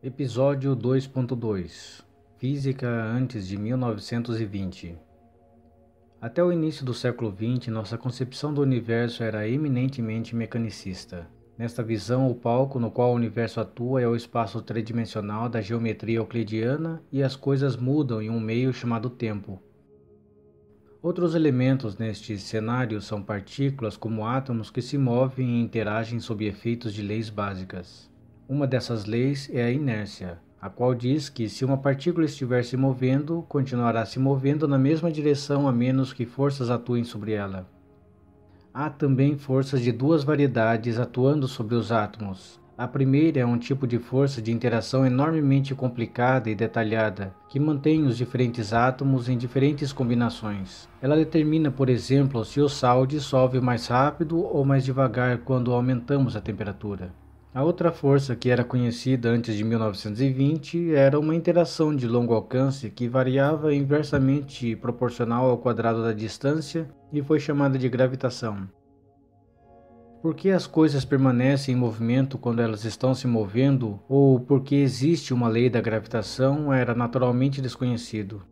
Episódio 2.2 Física antes de 1920. Até o início do século XX, nossa concepção do universo era eminentemente mecanicista. Nesta visão, o palco no qual o universo atua é o espaço tridimensional da geometria euclidiana e as coisas mudam em um meio chamado tempo. Outros elementos neste cenário são partículas como átomos que se movem e interagem sob efeitos de leis básicas. Uma dessas leis é a inércia, a qual diz que se uma partícula estiver se movendo, continuará se movendo na mesma direção a menos que forças atuem sobre ela. Há também forças de duas variedades atuando sobre os átomos. A primeira é um tipo de força de interação enormemente complicada e detalhada, que mantém os diferentes átomos em diferentes combinações. Ela determina, por exemplo, se o sal dissolve mais rápido ou mais devagar quando aumentamos a temperatura. A outra força, que era conhecida antes de 1920, era uma interação de longo alcance que variava inversamente proporcional ao quadrado da distância e foi chamada de gravitação. Por que as coisas permanecem em movimento quando elas estão se movendo, ou por que existe uma lei da gravitação, era naturalmente desconhecido.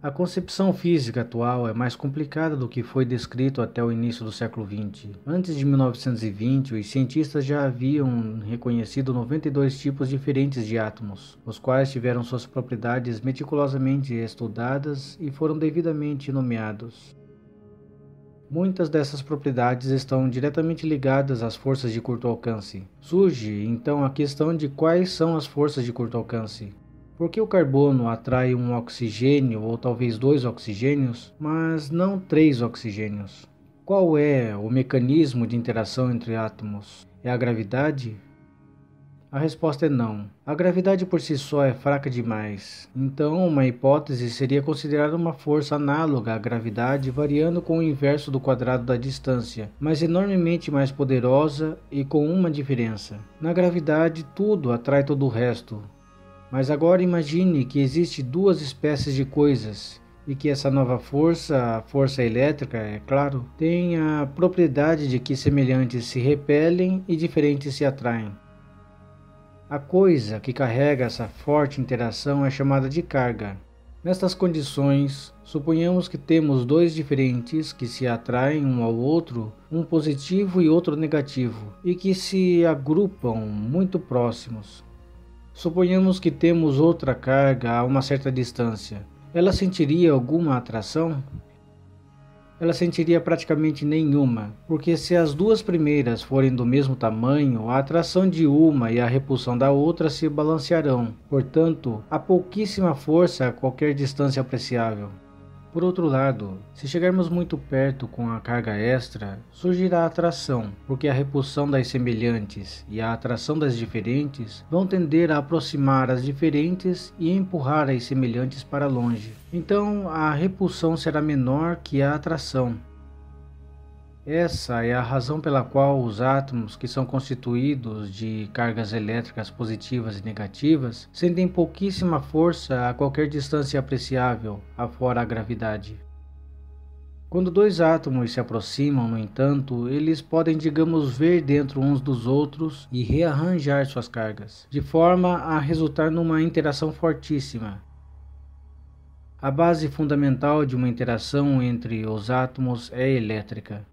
A concepção física atual é mais complicada do que foi descrito até o início do século XX. Antes de 1920, os cientistas já haviam reconhecido 92 tipos diferentes de átomos, os quais tiveram suas propriedades meticulosamente estudadas e foram devidamente nomeados. Muitas dessas propriedades estão diretamente ligadas às forças de curto alcance. Surge, então, a questão de quais são as forças de curto alcance. Por que o carbono atrai um oxigênio ou talvez dois oxigênios, mas não três oxigênios? Qual é o mecanismo de interação entre átomos? É a gravidade? A resposta é não. A gravidade por si só é fraca demais. Então, uma hipótese seria considerar uma força análoga à gravidade variando com o inverso do quadrado da distância, mas enormemente mais poderosa e com uma diferença. Na gravidade, tudo atrai todo o resto. Mas agora imagine que existe duas espécies de coisas e que essa nova força, a força elétrica, é claro, tem a propriedade de que semelhantes se repelem e diferentes se atraem. A coisa que carrega essa forte interação é chamada de carga. Nestas condições, suponhamos que temos dois diferentes que se atraem um ao outro, um positivo e outro negativo, e que se agrupam muito próximos. Suponhamos que temos outra carga a uma certa distância. Ela sentiria alguma atração? Ela sentiria praticamente nenhuma, porque se as duas primeiras forem do mesmo tamanho, a atração de uma e a repulsão da outra se balancearão. Portanto, há pouquíssima força a qualquer distância apreciável. Por outro lado, se chegarmos muito perto com a carga extra, surgirá a atração, porque a repulsão das semelhantes e a atração das diferentes vão tender a aproximar as diferentes e empurrar as semelhantes para longe. Então, a repulsão será menor que a atração. Essa é a razão pela qual os átomos, que são constituídos de cargas elétricas positivas e negativas, sentem pouquíssima força a qualquer distância apreciável, afora a gravidade. Quando dois átomos se aproximam, no entanto, eles podem, digamos, ver dentro uns dos outros e rearranjar suas cargas, de forma a resultar numa interação fortíssima. A base fundamental de uma interação entre os átomos é elétrica.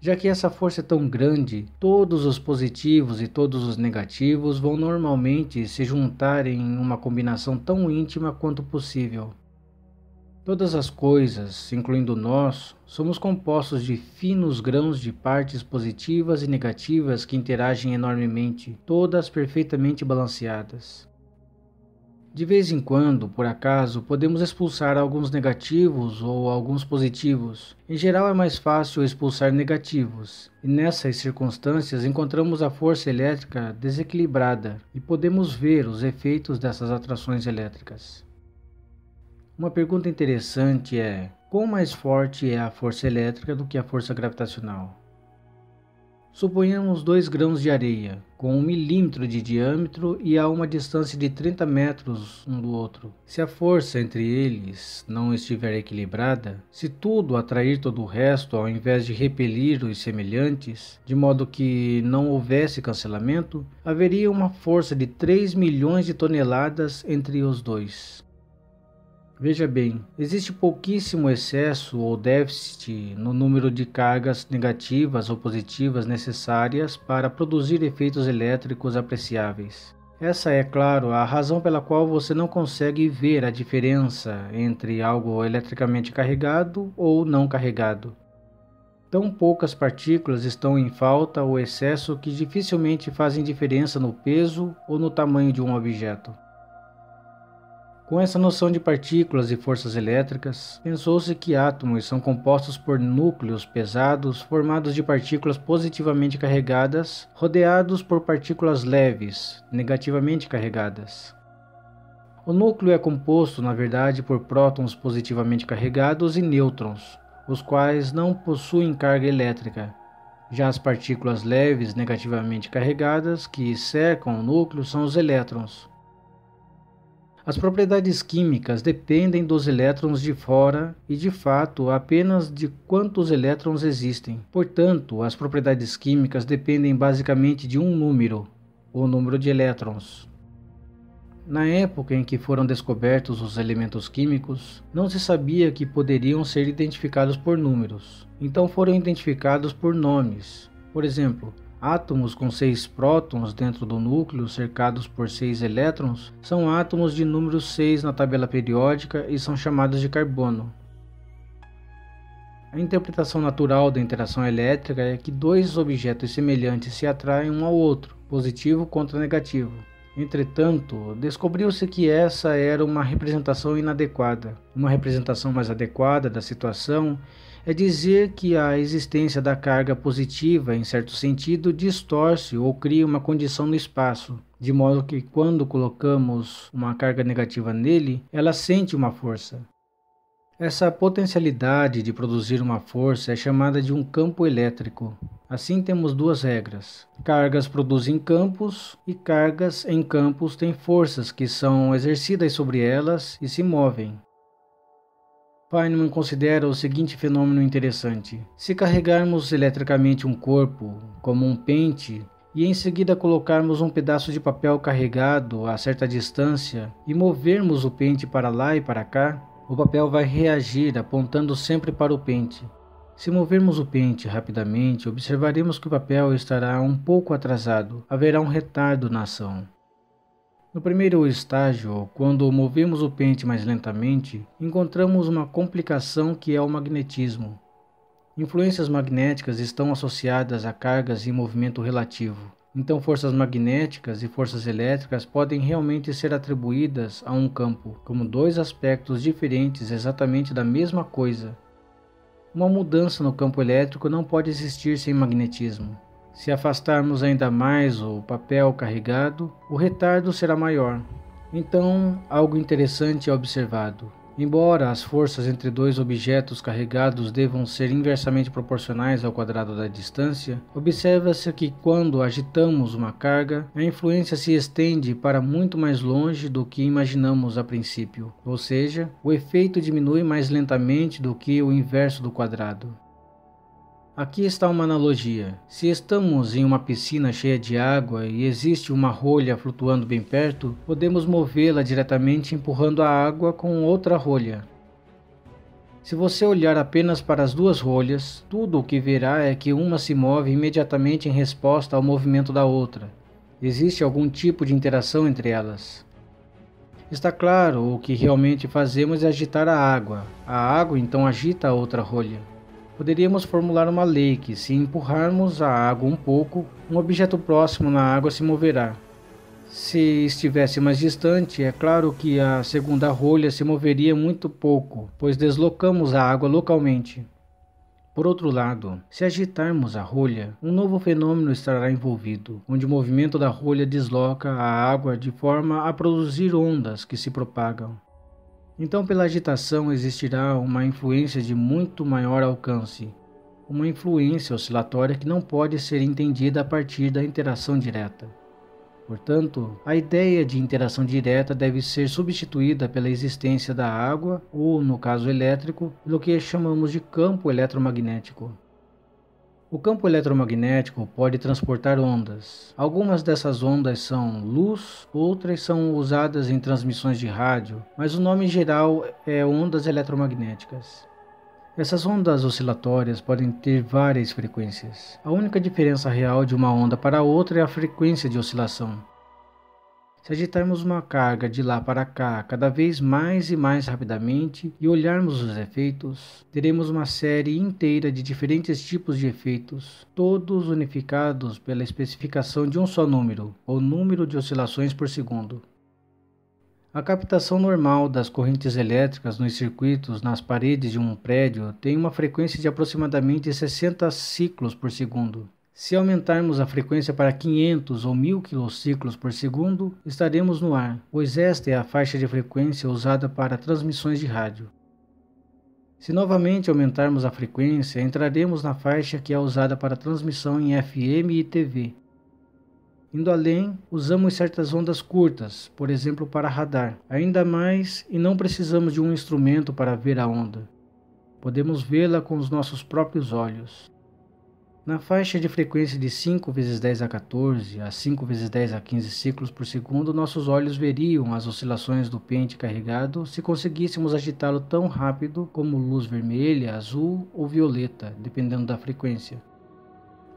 Já que essa força é tão grande, todos os positivos e todos os negativos vão normalmente se juntar em uma combinação tão íntima quanto possível. Todas as coisas, incluindo nós, somos compostos de finos grãos de partes positivas e negativas que interagem enormemente, todas perfeitamente balanceadas. De vez em quando, por acaso, podemos expulsar alguns negativos ou alguns positivos. Em geral é mais fácil expulsar negativos, e nessas circunstâncias encontramos a força elétrica desequilibrada e podemos ver os efeitos dessas atrações elétricas. Uma pergunta interessante é: quão mais forte é a força elétrica do que a força gravitacional? Suponhamos 2 grãos de areia, com 1 milímetro de diâmetro e a uma distância de 30 metros um do outro. Se a força entre eles não estiver equilibrada, se tudo atrair todo o resto ao invés de repelir os semelhantes, de modo que não houvesse cancelamento, haveria uma força de 3 milhões de toneladas entre os dois. Veja bem, existe pouquíssimo excesso ou déficit no número de cargas negativas ou positivas necessárias para produzir efeitos elétricos apreciáveis. Essa é, claro, a razão pela qual você não consegue ver a diferença entre algo eletricamente carregado ou não carregado. Tão poucas partículas estão em falta ou excesso que dificilmente fazem diferença no peso ou no tamanho de um objeto. Com essa noção de partículas e forças elétricas, pensou-se que átomos são compostos por núcleos pesados formados de partículas positivamente carregadas, rodeados por partículas leves, negativamente carregadas. O núcleo é composto, na verdade, por prótons positivamente carregados e nêutrons, os quais não possuem carga elétrica. Já as partículas leves negativamente carregadas que cercam o núcleo são os elétrons. As propriedades químicas dependem dos elétrons de fora e, de fato, apenas de quantos elétrons existem. Portanto, as propriedades químicas dependem basicamente de um número, o número de elétrons. Na época em que foram descobertos os elementos químicos, não se sabia que poderiam ser identificados por números. Então foram identificados por nomes. Por exemplo, átomos com 6 prótons dentro do núcleo cercados por 6 elétrons são átomos de número 6 na tabela periódica e são chamados de carbono. A interpretação natural da interação elétrica é que 2 objetos semelhantes se atraem um ao outro, positivo contra negativo. Entretanto, descobriu-se que essa era uma representação inadequada. Uma representação mais adequada da situação é dizer que a existência da carga positiva, em certo sentido, distorce ou cria uma condição no espaço, de modo que quando colocamos uma carga negativa nele, ela sente uma força. Essa potencialidade de produzir uma força é chamada de um campo elétrico. Assim temos 2 regras. Cargas produzem campos e cargas em campos têm forças que são exercidas sobre elas e se movem. Feynman considera o seguinte fenômeno interessante. Se carregarmos eletricamente um corpo, como um pente, e em seguida colocarmos um pedaço de papel carregado a certa distância e movermos o pente para lá e para cá, o papel vai reagir apontando sempre para o pente. Se movermos o pente rapidamente, observaremos que o papel estará um pouco atrasado, haverá um retardo na ação. No primeiro estágio, quando movemos o pente mais lentamente, encontramos uma complicação que é o magnetismo. Influências magnéticas estão associadas a cargas em movimento relativo. Então, forças magnéticas e forças elétricas podem realmente ser atribuídas a um campo, como 2 aspectos diferentes exatamente da mesma coisa. Uma mudança no campo elétrico não pode existir sem magnetismo. Se afastarmos ainda mais o papel carregado, o retardo será maior. Então, algo interessante é observado. Embora as forças entre 2 objetos carregados devam ser inversamente proporcionais ao quadrado da distância, observa-se que quando agitamos uma carga, a influência se estende para muito mais longe do que imaginamos a princípio, ou seja, o efeito diminui mais lentamente do que o inverso do quadrado. Aqui está uma analogia. Se estamos em uma piscina cheia de água e existe uma rolha flutuando bem perto, podemos movê-la diretamente empurrando a água com outra rolha. Se você olhar apenas para as 2 rolhas, tudo o que verá é que uma se move imediatamente em resposta ao movimento da outra. Existe algum tipo de interação entre elas. Está claro, o que realmente fazemos é agitar a água então agita a outra rolha. Poderíamos formular uma lei que, se empurrarmos a água um pouco, um objeto próximo na água se moverá. Se estivesse mais distante, é claro que a segunda rolha se moveria muito pouco, pois deslocamos a água localmente. Por outro lado, se agitarmos a rolha, um novo fenômeno estará envolvido, onde o movimento da rolha desloca a água de forma a produzir ondas que se propagam. Então, pela agitação existirá uma influência de muito maior alcance. uma influência oscilatória que não pode ser entendida a partir da interação direta. Portanto, a ideia de interação direta deve ser substituída pela existência da água, ou, no caso elétrico, pelo que chamamos de campo eletromagnético. O campo eletromagnético pode transportar ondas. Algumas dessas ondas são luz, outras são usadas em transmissões de rádio, mas o nome geral é ondas eletromagnéticas. Essas ondas oscilatórias podem ter várias frequências. A única diferença real de uma onda para outra é a frequência de oscilação. Se agitarmos uma carga de lá para cá cada vez mais e mais rapidamente e olharmos os efeitos, teremos uma série inteira de diferentes tipos de efeitos, todos unificados pela especificação de um só número, ou número de oscilações por segundo. A captação normal das correntes elétricas nos circuitos nas paredes de um prédio tem uma frequência de aproximadamente 60 ciclos por segundo. Se aumentarmos a frequência para 500 ou 1000 quilociclos por segundo, estaremos no ar, pois esta é a faixa de frequência usada para transmissões de rádio. Se novamente aumentarmos a frequência, entraremos na faixa que é usada para transmissão em FM e TV. Indo além, usamos certas ondas curtas, por exemplo para radar, ainda mais e não precisamos de um instrumento para ver a onda. Podemos vê-la com os nossos próprios olhos. Na faixa de frequência de 5 vezes 10 a 14 a 5 vezes 10 a 15 ciclos por segundo, nossos olhos veriam as oscilações do pente carregado se conseguíssemos agitá-lo tão rápido como luz vermelha, azul ou violeta, dependendo da frequência.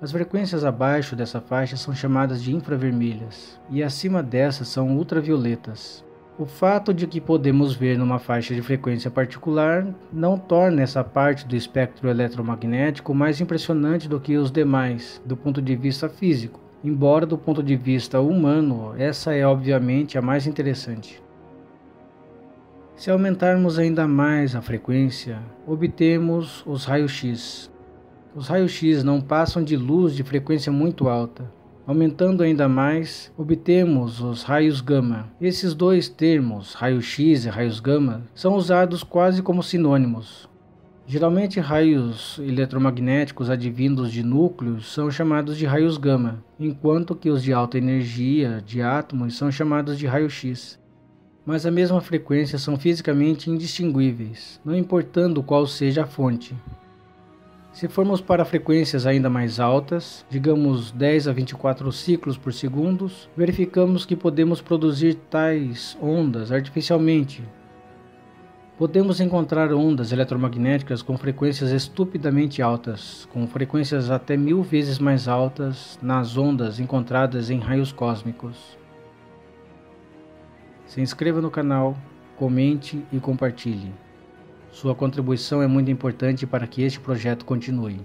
As frequências abaixo dessa faixa são chamadas de infravermelhas, e acima dessas são ultravioletas. O fato de que podemos ver numa faixa de frequência particular não torna essa parte do espectro eletromagnético mais impressionante do que os demais, do ponto de vista físico, embora do ponto de vista humano, essa é obviamente a mais interessante. Se aumentarmos ainda mais a frequência, obtemos os raios-x. Os raios-x não passam de luz de frequência muito alta. Aumentando ainda mais, obtemos os raios gama. Esses dois termos, raio-x e raios gama, são usados quase como sinônimos. Geralmente raios eletromagnéticos advindos de núcleos são chamados de raios gama, enquanto que os de alta energia, de átomos, são chamados de raio-x. Mas a mesma frequência são fisicamente indistinguíveis, não importando qual seja a fonte. Se formos para frequências ainda mais altas, digamos 10 a 24 ciclos por segundo, verificamos que podemos produzir tais ondas artificialmente. Podemos encontrar ondas eletromagnéticas com frequências estupidamente altas, com frequências até 1000 vezes mais altas nas ondas encontradas em raios cósmicos. Se inscreva no canal, comente e compartilhe. Sua contribuição é muito importante para que este projeto continue.